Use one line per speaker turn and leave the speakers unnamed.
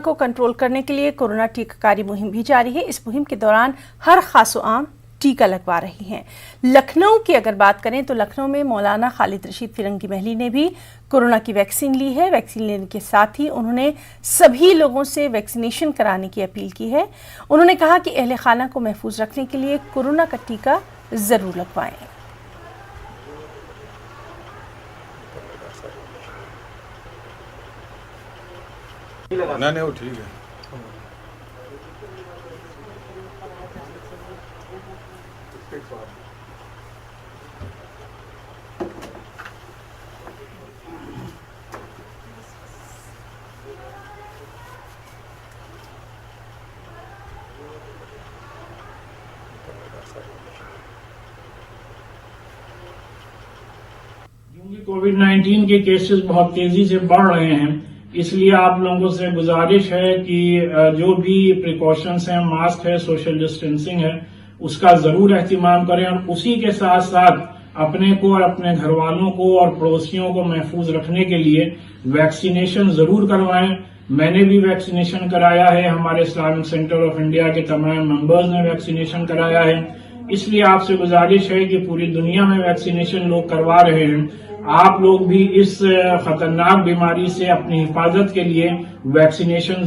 को कंट्रोल करने के लिए कोरोना टीकाकारी मुहिम भी जारी है। इस मुहिम के दौरान हर खासो आम टीका लगवा रही हैं। लखनऊ की अगर बात करें तो लखनऊ में मौलाना खालिद रशीद फिरंगी महली ने भी कोरोना की वैक्सीन ली है। वैक्सीन लेने के साथ ही उन्होंने सभी लोगों से वैक्सीनेशन कराने की अपील की है। उन्होंने कहा कि अहले खाना को महफूज रखने के लिए कोरोना का टीका जरूर लगवाएं।
नहीं वो ठीक है।
क्योंकि कोविड-19 के केसेस बहुत तेजी से बढ़ रहे हैं, इसलिए आप लोगों से गुजारिश है कि जो भी प्रिकॉशंस हैं, मास्क है, सोशल डिस्टेंसिंग है, उसका जरूर एहतिमाम करें और उसी के साथ साथ अपने को और अपने घर वालों को और पड़ोसियों को महफूज रखने के लिए वैक्सीनेशन जरूर करवाएं। मैंने भी वैक्सीनेशन कराया है, हमारे इस्लामिक सेंटर ऑफ इंडिया के तमाम मेंबर्स ने वैक्सीनेशन कराया है। इसलिए आपसे गुजारिश है कि पूरी दुनिया में वैक्सीनेशन लोग करवा रहे हैं, आप लोग भी इस खतरनाक बीमारी से अपनी हिफाजत के लिए वैक्सीनेशन